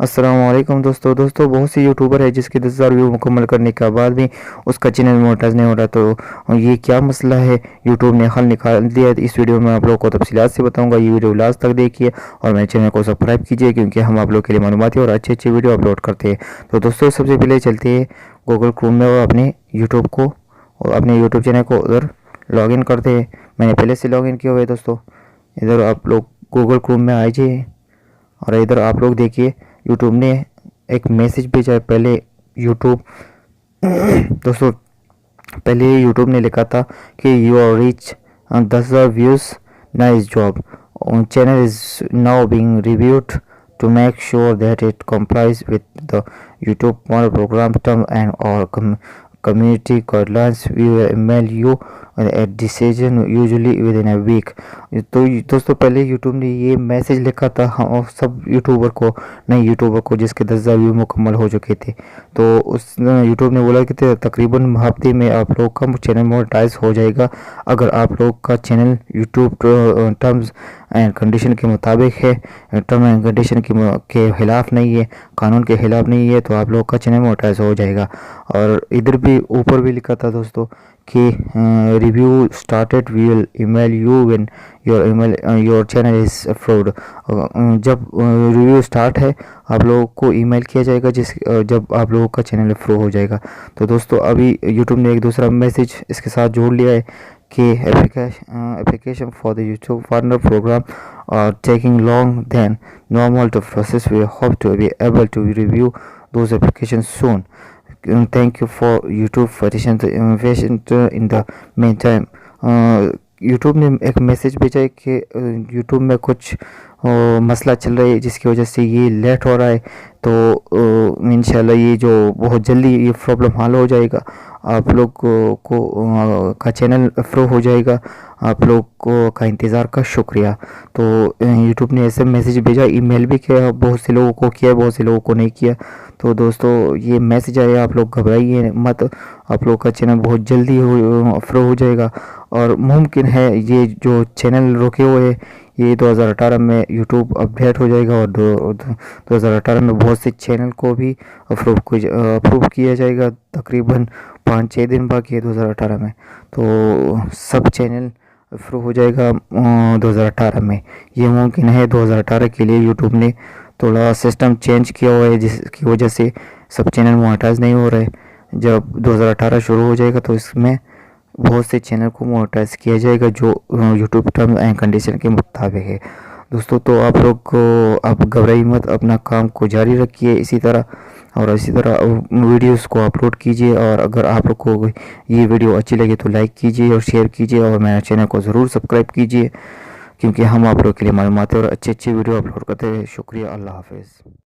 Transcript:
अस्सलामुअलैकुम दोस्तों बहुत सी यूट्यूबर है जिसके 10,000 व्यू मुकम्मल करने के बाद भी उसका चैनल मोनेटाइज नहीं हो रहा। तो ये क्या मसला है, यूट्यूब ने हल निकाल दिया है। इस वीडियो में आप लोगों को तफसीलात से बताऊंगा। ये वीडियो लास्ट तक देखिए और मेरे चैनल को सब्सक्राइब कीजिए क्योंकि हम आप लोग के लिए मालूमाती और अच्छी वीडियो अपलोड करते हैं। तो दोस्तों सबसे पहले चलते हैं गूगल क्रोम में और अपने यूट्यूब चैनल को उधर लॉगिन करते हैं। मैंने पहले से लॉगिन किया हुआ है दोस्तों। इधर आप लोग गूगल क्रोम में आ जाइए और इधर आप लोग देखिए यूट्यूब ने एक मैसेज भेजा है। पहले यूट्यूब दोस्तों पहले यूट्यूब ने लिखा था कि you are reach 10,000 views, nice job, channel is now being reviewed to make sure that it complies with the YouTube model program term and or community guidelines. We will email you a decision usually within a week। तो दोस्तों पहले YouTube ने ये message लिखा था हम सब YouTuber को, नए यूट्यूबर को जिसके 10,000 व्यू मुकम्मल हो चुके थे। तो उस यूट्यूब ने बोला कि तकरीबन हफ्ते में आप लोग का चैनल मोनेटाइज हो जाएगा अगर आप लोग का channel YouTube terms and condition के मुताबिक है, टर्म एंड कंडीशन के खिलाफ नहीं है, कानून के खिलाफ नहीं है, तो आप लोग का चैनल मोनेटाइज हो जाएगा। और इधर भी ऊपर भी लिखा था दोस्तों कि review started, we will email you when your channel is approved. जब रिव्यू स्टार्ट है आप लोगों को ईमेल किया जाएगा जब आप लोगों का चैनल अप्रूव हो जाएगा। तो दोस्तों अभी यूट्यूब ने एक दूसरा मैसेज इसके साथ जोड़ लिया है कि application for the YouTube partner program are taking long than normal to process. We hope to be able to review those applications soon. Thank you for YouTube for innovation in the meantime। YouTube ने एक message भेजा है कि YouTube में कुछ मसला चल रहा है जिसकी वजह से ये लेट हो रहा है। तो इंशाल्लाह ये जो बहुत जल्दी ये प्रॉब्लम हल हो जाएगा, आप लोग को का चैनल अप्रूव हो जाएगा। आप लोग को का इंतज़ार का शुक्रिया। तो यूट्यूब ने ऐसे मैसेज भेजा, ईमेल भी किया, बहुत से लोगों को किया, बहुत से लोगों को नहीं किया। तो दोस्तों ये मैसेज आया, आप लोग घबराइए मत, आप लोग का चैनल बहुत जल्दी अप्रूव हो जाएगा। और मुमकिन है ये जो चैनल रुके हुए ये 2018 में यूट्यूब अपडेट हो जाएगा और 2018 में बहुत से चैनल को भी अप्रूव किया जाएगा। तकरीबन 5-6 दिन बाकी है 2018 में, तो सब चैनल अप्रूव हो जाएगा 2018 में। ये मुमकिन है 2018 के लिए यूट्यूब ने थोड़ा सिस्टम चेंज किया हुआ है जिसकी वजह से सब चैनल मोनेटाइज नहीं हो रहे। जब 2018 शुरू हो जाएगा तो इसमें बहुत से चैनल को मोनेटाइज किया जाएगा जो यूट्यूब टर्म एंड कंडीशन के मुताबिक है। दोस्तों तो आप लोग को आप घबराइए मत, अपना काम को जारी रखिए इसी तरह वीडियोस को अपलोड कीजिए। और अगर आप लोग को ये वीडियो अच्छी लगे तो लाइक कीजिए और शेयर कीजिए और मेरे चैनल को ज़रूर सब्सक्राइब कीजिए क्योंकि हम आप लोग के लिए मालूमात और अच्छी वीडियो अपलोड करते हैं। शुक्रिया, अल्लाह हाफिज़।